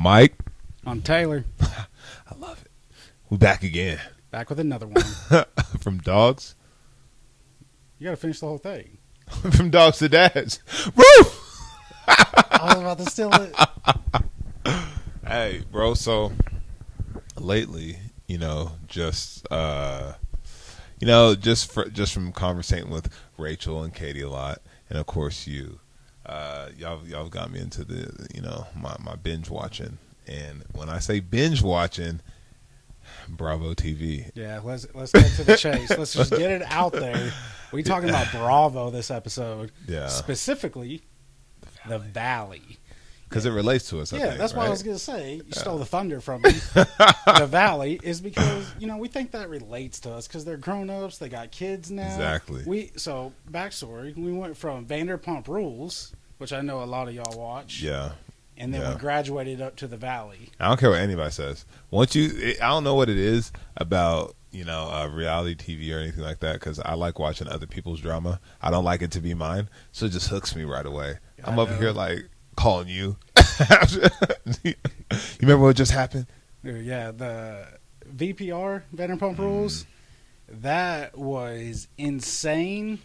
Mike. I'm Taylor. I love it. We're back again. Back with another one. From dogs. You got to finish the whole thing. From dogs to dads. Woo! I was about to steal it. Hey, bro. So lately, just from conversating with Rachel and Katie a lot, and of course you, y'all got me into the my binge watching. And when I say binge watching, Bravo TV. Yeah, let's get to the chase. Let's just get it out there. We talking about Bravo this episode. Yeah. Specifically, the Valley. Because it relates to us, I think, that's right? what I was going to say. You stole the thunder from me. The Valley is because, we think that relates to us because they're grown-ups. They got kids now. Exactly. So, backstory, we went from Vanderpump Rules, which I know a lot of y'all watch. Yeah. And then we graduated up to the Valley. I don't care what anybody says. I don't know what it is about, reality TV or anything like that, because I like watching other people's drama. I don't like it to be mine, so it just hooks me right away. I'm over here like calling you. You remember what just happened? Yeah, the VPR, Vanderpump Rules, that was insane.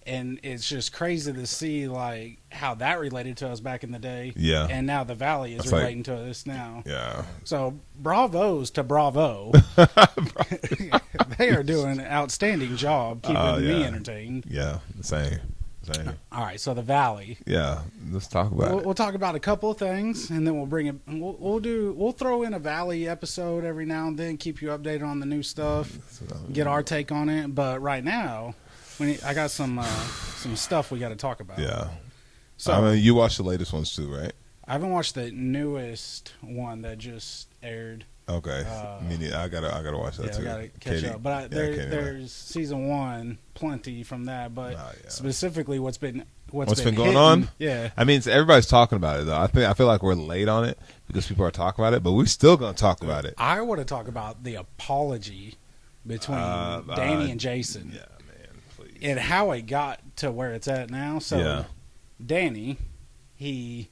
And it's just crazy to see like how that related to us back in the day. Yeah. And now the Valley is relating to us now. Yeah. So bravos to Bravo. They are doing an outstanding job keeping me entertained. Yeah, same. All right, so the Valley. Yeah, let's talk about it. We'll talk about a couple of things, and then we'll bring it. We'll throw in a Valley episode every now and then, keep you updated on the new stuff, get our take on it. But right now, I got some stuff we got to talk about. Yeah. So you watched the latest ones too, right? I haven't watched the newest one that just aired. Okay. I gotta watch that too. I gotta catch up. But there's season 1, plenty from that. But specifically, what's been going on? Yeah. I mean, everybody's talking about it though. I feel like we're late on it because people are talking about it, but we're still gonna talk about it. I want to talk about the apology between Danny and Jason. Yeah, man, please. And how it got to where it's at now. So Danny, he,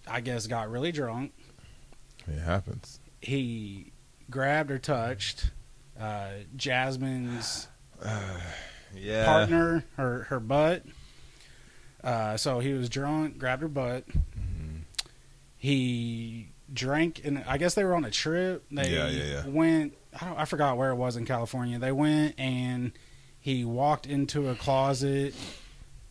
I guess, got really drunk. It happens. He grabbed or touched Jasmine's partner, her butt. So he was drunk, grabbed her butt. Mm-hmm. He drank, and I guess they were on a trip. They went, I forgot where it was in California. They went, and he walked into a closet.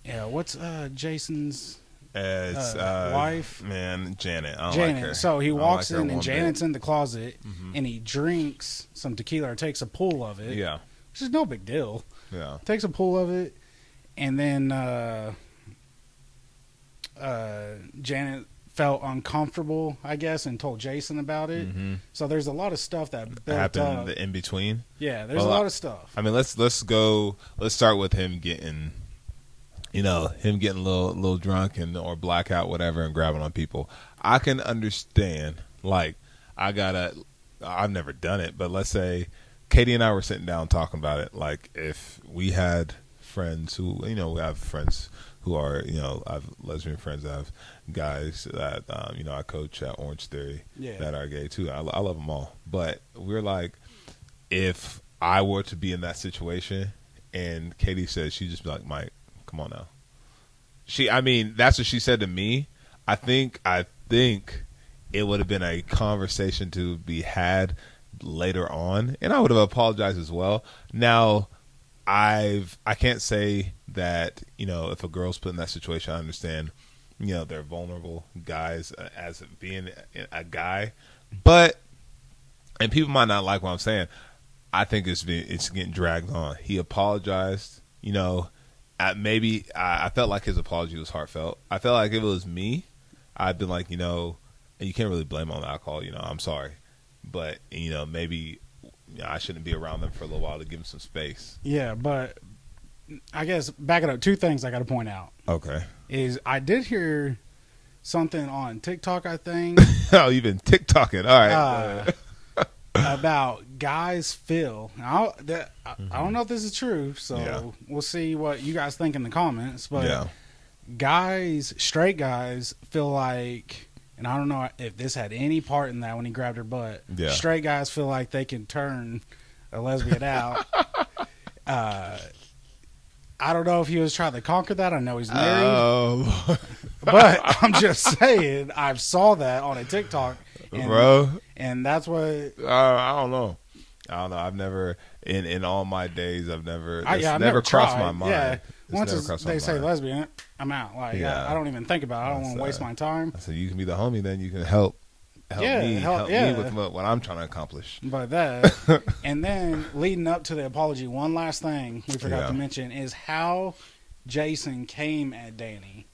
Yeah, what's Jason's... It's wife, man, Janet. I don't Janet. like her. So he walks like in, and Janet's in the closet, and he drinks some tequila or takes a pull of it. Yeah, which is no big deal. Yeah, takes a pull of it, and then Janet felt uncomfortable, I guess, and told Jason about it. Mm-hmm. So there's a lot of stuff that happened in between. Yeah, there's a lot of stuff. I mean, let's start with him getting. Him getting a little drunk or blackout, whatever, and grabbing on people. I can understand. Like, I've never done it, but let's say Katie and I were sitting down talking about it. Like, if we had friends who, we have friends who are, I have lesbian friends. I have guys that, I coach at Orange Theory that are gay too. I love them all. But we're like, if I were to be in that situation and Katie said, she'd just be like, Mike, come on now. That's what she said to me. I think it would have been a conversation to be had later on, and I would have apologized as well. Now, I can't say that, if a girl's put in that situation, I understand, they're vulnerable guys as being a guy, and people might not like what I'm saying. I think it's getting dragged on. He apologized, I felt like his apology was heartfelt. I felt like if it was me, I'd been like, and you can't really blame on alcohol, I'm sorry. But, maybe I shouldn't be around them for a little while to give them some space. Yeah, but I guess back it up. 2 things I got to point out. Okay. Is I did hear something on TikTok, I think. Oh, you've been TikToking. All right. About guys feel. I don't know if this is true, so we'll see what you guys think in the comments. But straight guys feel like and I don't know if this had any part in that when he grabbed her butt. Yeah. Straight guys feel like they can turn a lesbian out. I don't know if he was trying to conquer that. I know he's married. But I'm just saying, I saw that on a TikTok. Bro. And that's what... I don't know. I've never, in all my days, I've never never crossed tried. my mind. Yeah. Once they say lesbian, I'm out. Like, Yeah. I don't even think about it. I don't want to waste my time. So you can be the homie, then you can help me with what I'm trying to accomplish. But that, and then leading up to the apology, one last thing we forgot to mention is how Jason came at Danny.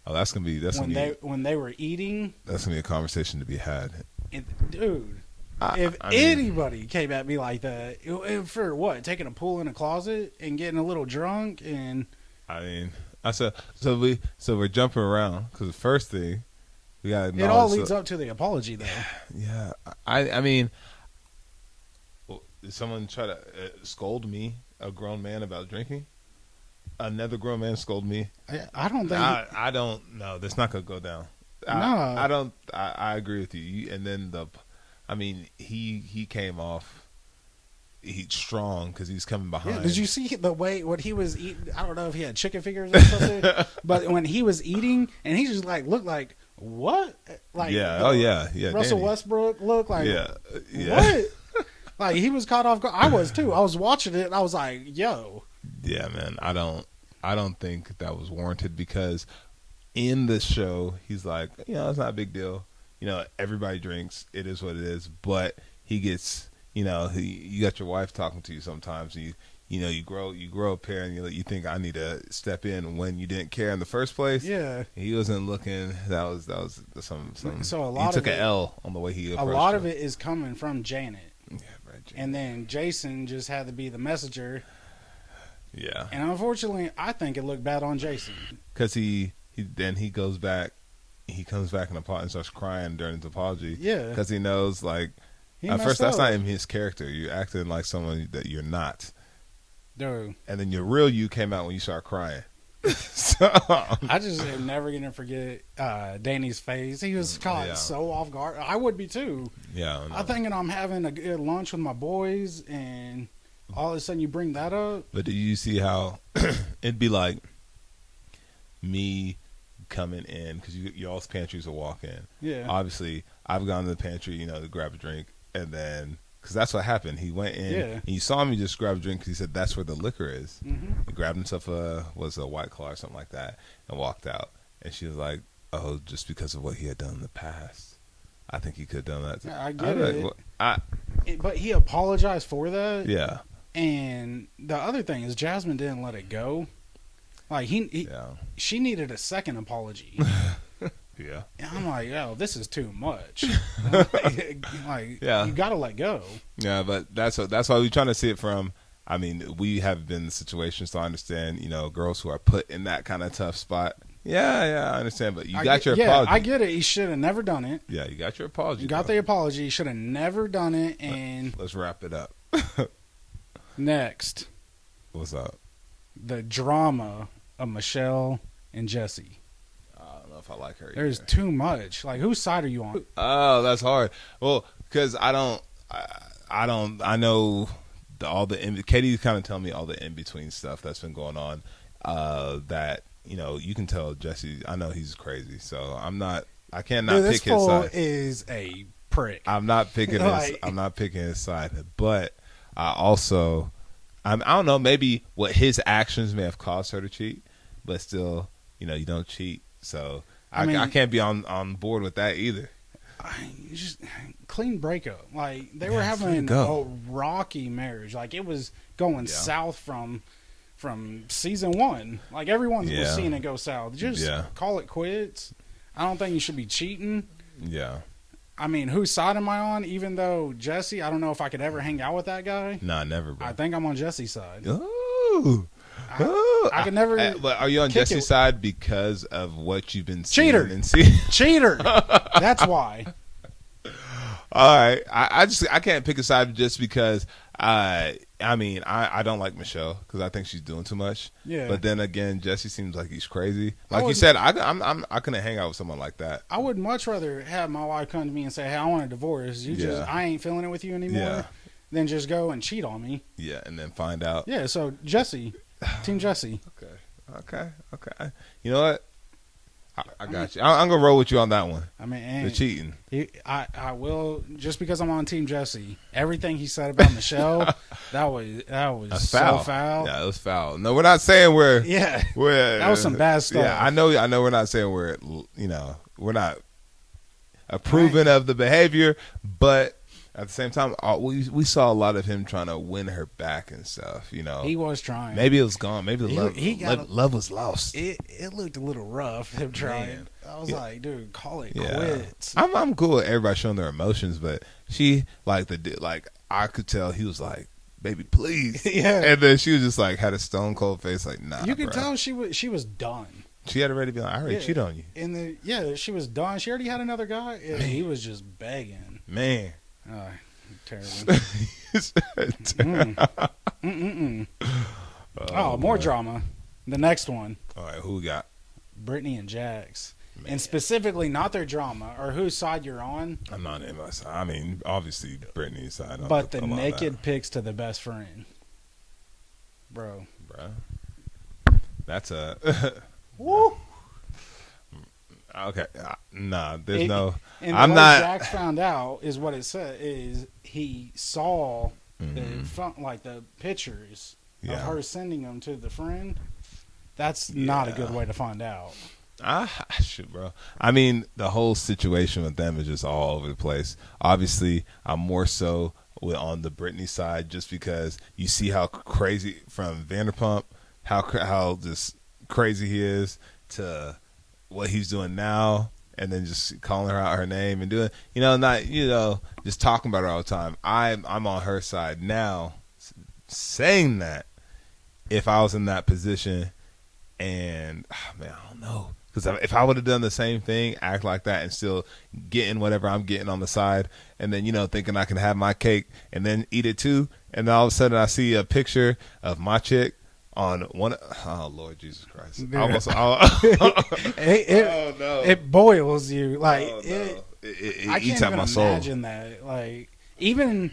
Oh, that's gonna be when they were eating. That's gonna be a conversation to be had. Dude, if anybody came at me like that, for what? Taking a pool in a closet and getting a little drunk and. I mean, so we're jumping around because the first thing. It all leads up to the apology, though. Yeah, I mean, did someone try to scold me, a grown man, about drinking? Another grown man scold me. I don't think. I don't know. That's not gonna go down. No, I don't. I agree with you. And then he came off. He's strong because he's coming behind. Yeah, did you see the way what he was eating? I don't know if he had chicken fingers or something, but when he was eating, and he just looked like. What? Like yeah. Russell Danny. Westbrook look like yeah. What? Like he was caught off guard. I was too. I was watching it and I was like, yo. Yeah, man. I don't think that was warranted because in the show he's like, it's not a big deal. Everybody drinks. It is what it is. But he gets, you got your wife talking to you sometimes. And you grow a pair, and you think I need to step in when you didn't care in the first place. Yeah, he wasn't looking. That was some. So a lot he took of an L on the way he approached. A lot of it is coming from Janet. Yeah, right. Janet. And then Jason just had to be the messenger. Yeah. And unfortunately, I think it looked bad on Jason because he goes back. He comes back and starts crying during his apology. Yeah, because he knows at first that's not even his character. You're acting like someone that you're not. Dude. And then your real you came out when you start crying. So I just am never gonna forget Danny's face. He was caught so off guard. I would be too. Yeah, I'm thinking I'm having a good lunch with my boys, and all of a sudden you bring that up. But do you see how it'd be like me coming in because y'all's pantries will walk in. Yeah. Obviously, I've gone to the pantry, to grab a drink, and then. Because that's what happened. He went in, and you saw me just grab a drink because he said that's where the liquor is. Mm-hmm. He grabbed himself a White Claw or something like that and walked out. And she was like, oh, just because of what he had done in the past. I think he could have done that. Yeah, I get it. Well, but he apologized for that. Yeah. And the other thing is Jasmine didn't let it go. Like, she needed a second apology. Yeah. And I'm like, this is too much. You got to let go. Yeah, but that's why we're trying to see it from. I mean, we have been in situations to understand, girls who are put in that kind of tough spot. Yeah, I understand, but you got your apology. I get it. He should have never done it. Yeah, you got your apology. You got the apology. He should have never done it. And let's wrap it up. Next. What's up? The drama of Michelle and Jesse. I don't know if I like her. There's too much. Like, whose side are you on? Oh, that's hard. Well, because I know all the Katie's kind of telling me all the in between stuff that's been going on. That you can tell Jesse. I know he's crazy, so I cannot pick his side. This fool is a prick. I'm not picking I'm not picking his side, but I also I don't know. Maybe what his actions may have caused her to cheat, but still, you don't cheat. So I can't be on board with that either. Just clean breakup. Like, they were having a rocky marriage. Like, it was going south from season 1. Like, everyone was seeing it go south. Just call it quits. I don't think you should be cheating. Yeah. I mean, whose side am I on? Even though Jesse, I don't know if I could ever hang out with that guy. Nah, never, bro. I think I'm on Jesse's side. Ooh. I could never. But are you on Jesse's side because of what you've been seeing? Cheater. That's why. All right. I can't pick a side just because I mean, I don't like Michelle because I think she's doing too much. Yeah. But then again, Jesse seems like he's crazy. Like you said, I couldn't hang out with someone like that. I would much rather have my wife come to me and say, "Hey, I want a divorce. I ain't feeling it with you anymore." Yeah. Than just go and cheat on me. Yeah, and then find out. Yeah. So Jesse, Team Jesse. Okay. You know what? I got you. I'm gonna roll with you on that one. I mean, the cheating. I will, just because I'm on Team Jesse. Everything he said about Michelle, that was so foul. Yeah, it was foul. No, we're not saying we're. Yeah, that was some bad stuff. Yeah, I know. We're not saying we're. We're not approving of the behavior, but at the same time, we saw a lot of him trying to win her back and stuff. He was trying. Maybe it was gone. Maybe the love was lost. It looked a little rough. Him trying. Man. I was like, dude, call it quits. I'm cool with everybody showing their emotions, but she I could tell he was like, baby, please. Yeah. And then she was just like had a stone cold face, like, nah. You could tell she was done. She had already been like, I already cheated on you. She was done. She already had another guy. And he was just begging. Man. Oh, terrible. More drama. The next one. All right, who we got? Brittany and Jax. Man. And specifically, not their drama or whose side you're on. I'm not in my side. I mean, obviously, Brittany's side. But the naked pics to the best friend. Bro. That's a... Woo! Okay, there's no. And I'm what not. Jax found out is what it said is he saw the pictures of her sending them to the friend. That's not a good way to find out. Shit, bro. I mean, the whole situation with them is just all over the place. Obviously, I'm more so on the Brittany side just because you see how crazy from Vanderpump, how just crazy he is to what he's doing now, and then just calling her out her name and doing, just talking about her all the time. I'm on her side now, saying that if I was in that position, and I don't know, because if I would have done the same thing, act like that, and still getting whatever I'm getting on the side, and then thinking I can have my cake and then eat it too, and then all of a sudden I see a picture of my chick on one. Oh Lord Jesus Christ! It boils you like it I eats can't at my even soul. imagine that. Like even,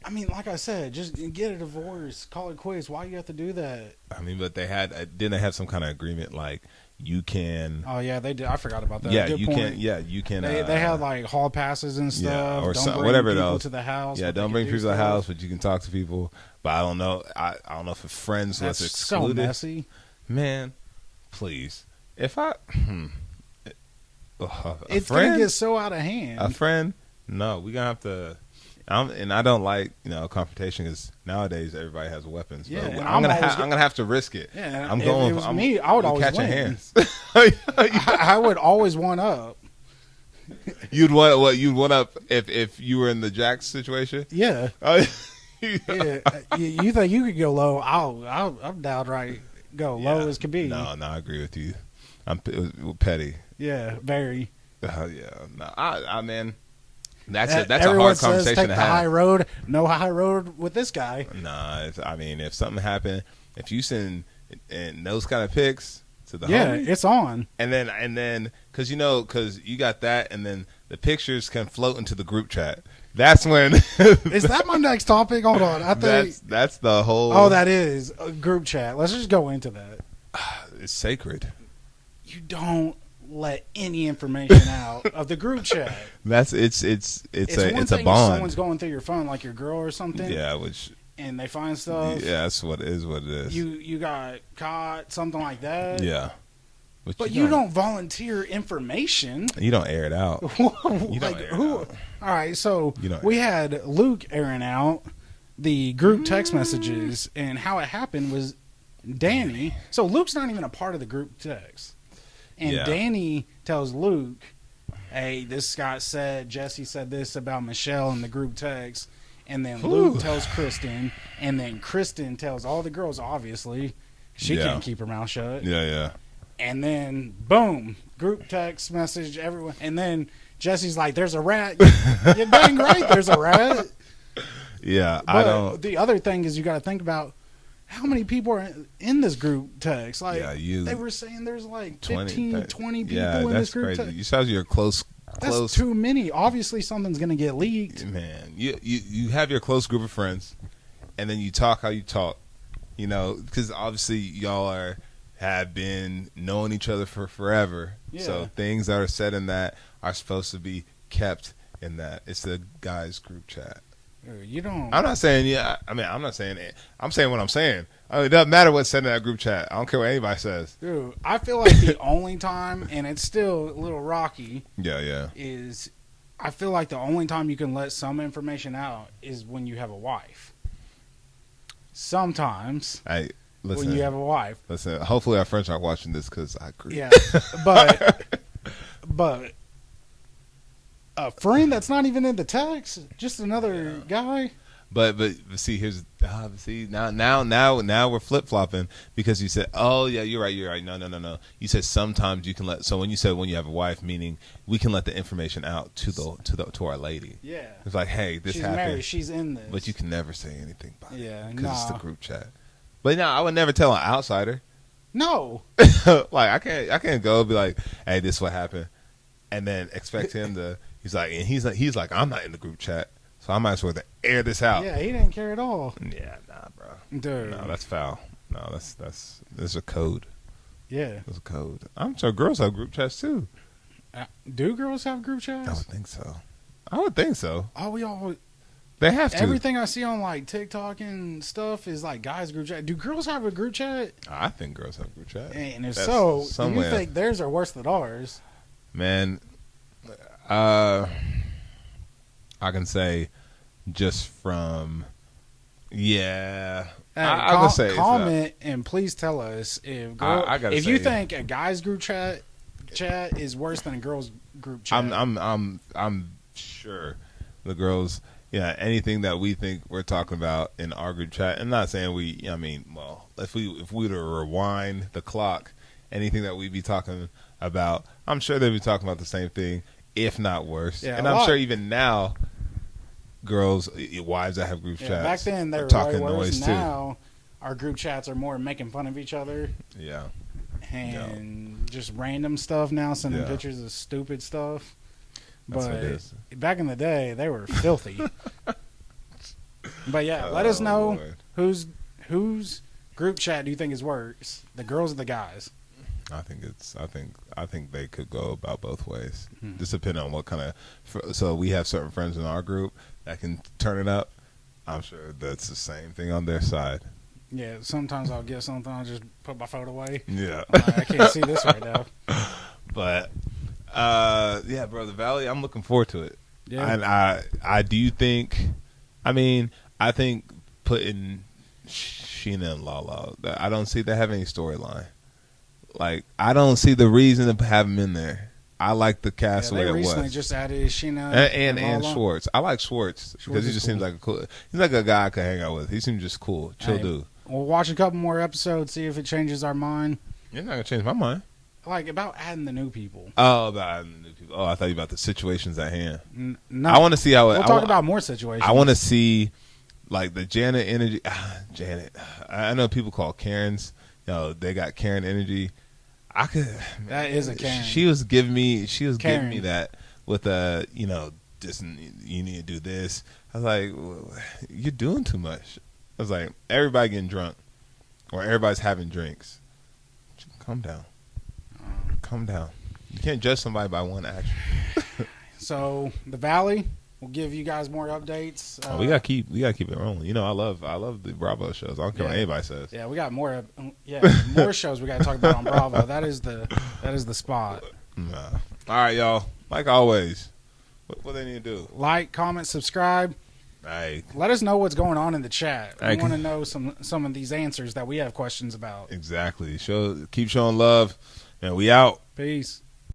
I mean, like I said, just get a divorce, call it quits. Why you have to do that? I mean, but didn't they have some kind of agreement like you can? Oh yeah, they did. I forgot about that. Yeah, Good you point. can. Yeah, you can. They had like hall passes and stuff. or don't bring whatever people those to the house. Yeah, don't bring people to the house, but you can talk to people. But I don't know. I don't know if friends was excluded. So messy, man. Please, if I, it's gonna get so out of hand. A friend? No, we gonna have to. And I don't like confrontation because nowadays everybody has weapons. Yeah, I'm gonna have to risk it. Yeah, I'm if going. It was me. I would always catching win. hands. I would always one up. You'd want what? You'd one up if you were in the Jax situation. Yeah. Yeah. You think you could go low? I'm downright go low as can be. No, I agree with you. I'm petty. Yeah, very. Yeah, no, I man. That's a hard conversation take to the have. high road. No high road with this guy. Nah, I mean, if something happened, if you send and those kind of pics to the homie, it's on. And then because you got that, and then the pictures can float into the group chat. That's when is that my next topic? Hold on, I think that's the whole. Oh, that is a group chat. Let's just go into that. It's sacred. You don't let any information out of the group chat. It's a bond. Someone's going through your phone, like your girl or something. Yeah, and they find stuff. Yeah, that's what it is. You got caught, something like that. Yeah, but you don't volunteer information. You don't air it out. You don't air it out. All right, so we had Luke airing out the group text messages, and how it happened was Danny. So Luke's not even a part of the group text. And Danny tells Luke, hey, this guy said, Jesse said this about Michelle in the group text. And then Luke tells Kristen. And then Kristen tells all the girls, obviously. She can't keep her mouth shut. Yeah. And then, boom, group text message, everyone. And then Jesse's like, there's a rat. You're dang right, there's a rat. Yeah, but I don't. The other thing is you got to think about how many people are in this group text. Like, they were saying there's like 20 people in this group text. You said you're close. That's too many. Obviously, something's going to get leaked. Man, you have your close group of friends, and then you talk how you talk. You know, because obviously y'all have been knowing each other for forever. Yeah. So things that are said in that are supposed to be kept in that. It's the guys' group chat. You don't. I'm not saying I'm not saying it. I'm saying what I'm saying. It doesn't matter what's said in that group chat. I don't care what anybody says. Dude, I feel like the only time, and it's still a little rocky. Yeah. Is I feel like the only time you can let some information out is when you have a wife. Sometimes. Listen, when you have a wife. Listen, hopefully our friends aren't watching this because I agree. Yeah, but a friend that's not even in the text, just another guy. But see, now we're flip flopping because you said, oh yeah, you're right. No. You said sometimes you can let. So when you said when you have a wife, meaning we can let the information out to our lady. Yeah, it's like, hey, this she's happened. Married, she's in this, but you can never say anything about it. Yeah, because it's the group chat. But no, I would never tell an outsider. No, like I can't go be like, hey, this is what happened, and then expect him to. He's like, I'm not in the group chat, so I might as well air this out. Yeah, he didn't care at all. Yeah, nah, bro. Dude, no, that's foul. No, there's a code. Yeah, there's a code. I'm sure girls have group chats too. Do girls have group chats? I would think so. Oh, we all. They have to. Everything I see on like TikTok and stuff is like guys group chat. Do girls have a group chat? I think girls have group chat. And if so, do you think theirs are worse than ours? Man, I can say just from I would say comment and please tell us if you think a guy's group chat is worse than a girl's group chat. I'm sure the girls. Yeah, anything that we think we're talking about in our group chat, and not saying if we were to rewind the clock, anything that we'd be talking about, I'm sure they'd be talking about the same thing, if not worse. Yeah, and I'm sure even now, girls, wives that have group chats, back then they were talking noise too. Now, our group chats are more making fun of each other. Yeah, and just random stuff now, sending pictures of stupid stuff. But back in the day, they were filthy. But yeah, let us know whose group chat do you think is worse, the girls or the guys? I think they could go about both ways. Just depending on what kind of. So we have certain friends in our group that can turn it up. I'm sure that's the same thing on their side. Yeah, sometimes I'll get something, I'll just put my phone away. Yeah, I can't see this right now. But. Yeah, bro, the Valley. I'm looking forward to it. Yeah, and I do think. I think putting Sheena and Lala. I don't see that having any storyline. Like, I don't see the reason to have them in there. I like the cast where it was. They recently just added Sheena and Schwartz. I like Schwartz because he just seems like he's like a guy I could hang out with. He seems just cool, chill dude. We'll watch a couple more episodes, see if it changes our mind. You're not gonna change my mind. Like, about adding the new people. Oh, about adding the new people. Oh, I thought you about the situations at hand. No. I want to see how we'll talk about more situations. I want to see, like, the Janet energy. Janet. I know people call Karens. They got Karen energy. That is a Karen. She was giving me that with just you need to do this. I was like, well, you're doing too much. I was like, everybody getting drunk or everybody's having drinks. Calm down. Calm down. You can't judge somebody by one action. So the Valley will give you guys more updates. We gotta keep it rolling. I love the Bravo shows. I don't care what anybody says. Yeah, we got more. More shows we gotta talk about on Bravo. That is the spot. Nah. All right, y'all. Like always, what they need to do? Like, comment, subscribe. Hey. Let us know what's going on in the chat. We want to know some of these answers that we have questions about. Exactly. Keep showing love. And we out. Peace.